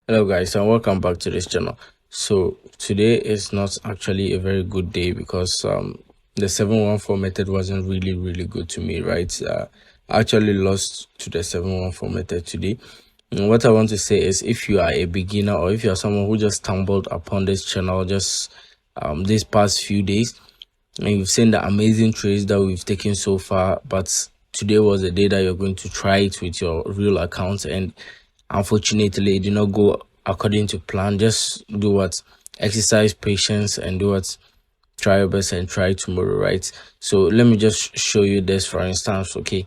Hello guys and welcome back to this channel. So today is not actually a very good day because the 714 method wasn't really good to me, right? I actually lost to the 714 method today. And what I want to say is, if you are a beginner or if you are someone who just stumbled upon this channel just these past few days, and you've seen the amazing trades that we've taken so far, but today was the day that you're going to try it with your real account, and unfortunately it did not go according to plan. Just do what, exercise patience and do what, try your best and try tomorrow, right? So let me just show you this, for instance. Okay,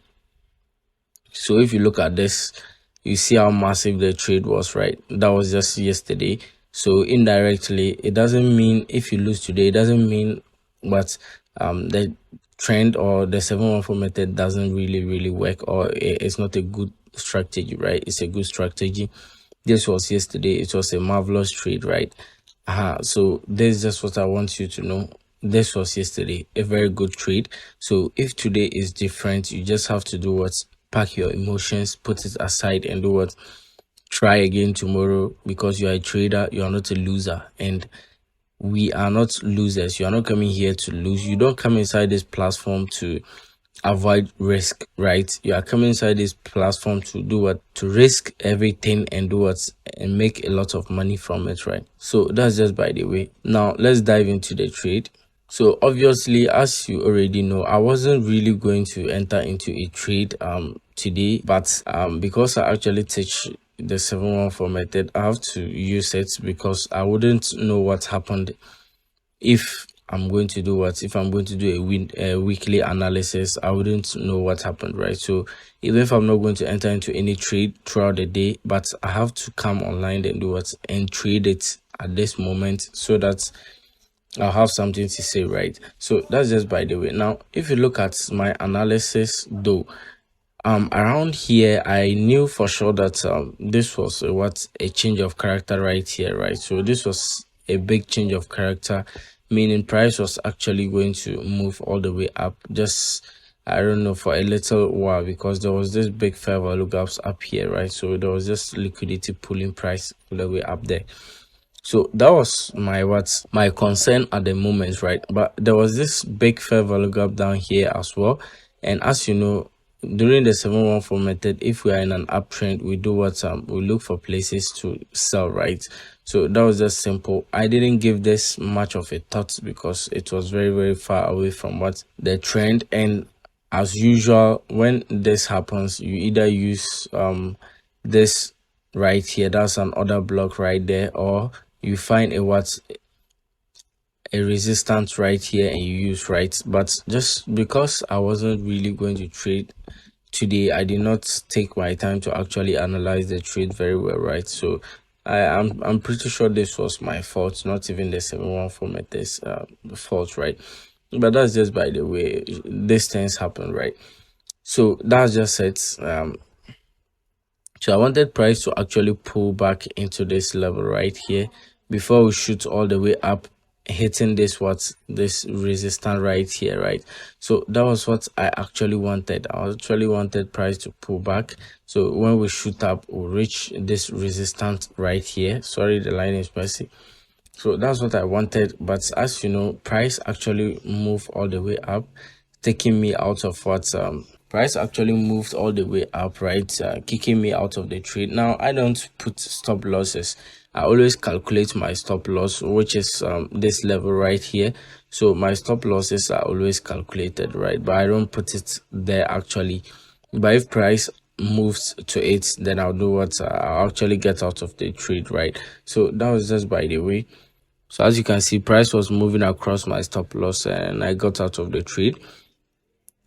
so if you look at this, you see how massive the trade was, right? That was just yesterday. So indirectly, it doesn't mean if you lose today, it doesn't mean but the trend or the 714 method doesn't really work, or it's not a good strategy, right? It's a good strategy. This was yesterday, it was a marvelous trade, right? So this is just what I want you to know. This was yesterday, a very good trade. So if today is different, you just have to do what, pack your emotions, put it aside, and do what, try again tomorrow, because you are a trader, you are not a loser, and we are not losers. You are not coming here to lose. You don't come inside this platform to avoid risk, right? You are coming inside this platform to do what, to risk everything and do what, and make a lot of money from it, right? So that's just by the way. Now let's dive into the trade. So obviously, as you already know, I wasn't really going to enter into a trade today, but because I actually teach the 714 method, I have to use it, because I wouldn't know what happened if I'm going to do what, if I'm going to do a weekly analysis. I wouldn't know what happened, right? So even if I'm not going to enter into any trade throughout the day, but I have to come online and do what, and trade it at this moment, so that I'll have something to say, right? So that's just by the way. Now if you look at my analysis though, around here I knew for sure that this was a change of character right here, right? So this was a big change of character, meaning price was actually going to move all the way up, just I don't know, for a little while, because there was this big fair value gaps up here, right? So there was just liquidity pulling price all the way up there. So that was my concern at the moment, right? But there was this big fair value gap down here as well. And as you know, during the 714 method, if we are in an uptrend, we do what, we look for places to sell, right? So that was just simple. I didn't give this much of a thought because it was very far away from what the trend. And as usual, when this happens, you either use this right here, that's an order block right there, or you find a resistance right here and you use, right? But just because I wasn't really going to trade today, I did not take my time to actually analyze the trade very well, right? So I'm pretty sure this was my fault, not even the 714 method's fault, right? But that's just by the way. These things happen, right? So that's just it. So I wanted price to actually pull back into this level right here before we shoot all the way up, hitting this resistance right here, right? So that was what I actually wanted. I actually wanted price to pull back, so when we shoot up, we'll reach this resistance right here. Sorry, the line is messy. So that's what I wanted, but as you know, price actually moved all the way up, taking me out of what price actually moved all the way up, right? Kicking me out of the trade. Now I don't put stop losses. I always calculate my stop loss, which is this level right here. So my stop losses are always calculated, right? But I don't put it there actually. But if price moves to it, then I'll do what, I'll actually get out of the trade, right? So that was just by the way. So as you can see, price was moving across my stop loss and I got out of the trade.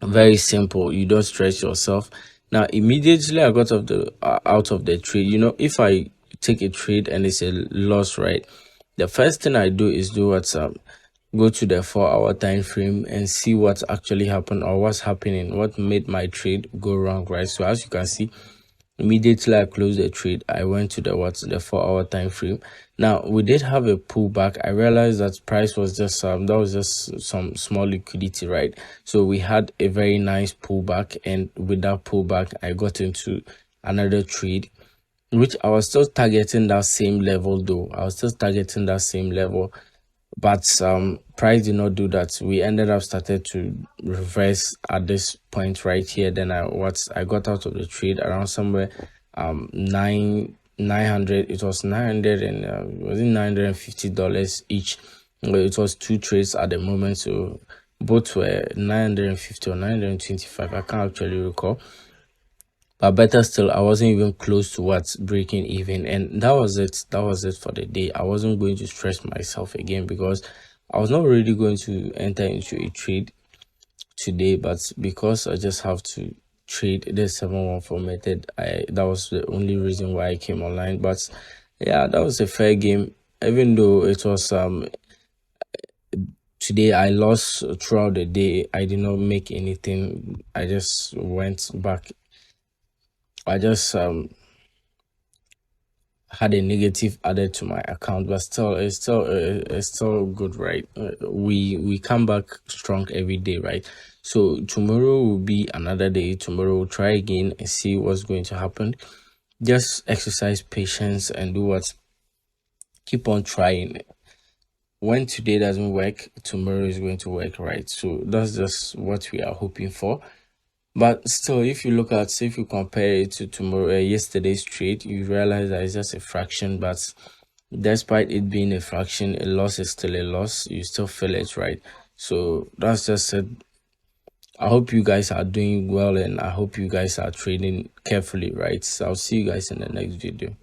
Very simple. You don't stress yourself. Now immediately I got out of the trade. You know, if I take a trade and it's a loss, right, the first thing I do is do what's go to the 4-hour time frame and see what actually happened, or what's happening, what made my trade go wrong, right? So as you can see, immediately I closed the trade, I went to the 4-hour time frame. Now we did have a pullback. I realized that price was just that was just some small liquidity, right? So we had a very nice pullback, and with that pullback I got into another trade. which I was still targeting that same level though. I was still targeting that same level, but price did not do that. We ended up started to reverse at this point right here. Then I got out of the trade around somewhere 900. It was 900 and was it $950 each. It was two trades at the moment, so both were 950 or 925. I can't actually recall. But better still, I wasn't even close to what's breaking even, and that was it. That was it for the day. I wasn't going to stress myself again because I was not really going to enter into a trade today, but because I just have to trade the 714 method, that was the only reason why I came online. But yeah, that was a fair game, even though it was today I lost throughout the day. I did not make anything. I just went back. I just had a negative added to my account, but still it's still good, right? We come back strong every day, right? So tomorrow will be another day. Tomorrow we'll try again and see what's going to happen. Just exercise patience and do what, keep on trying. When today doesn't work, tomorrow is going to work, right? So that's just what we are hoping for. But still, if you look at, if you compare it to tomorrow, yesterday's trade, you realize that it's just a fraction. But despite it being a fraction, a loss is still a loss. You still feel it, right? So that's just it. I hope you guys are doing well, and I hope you guys are trading carefully, right? So I'll see you guys in the next video.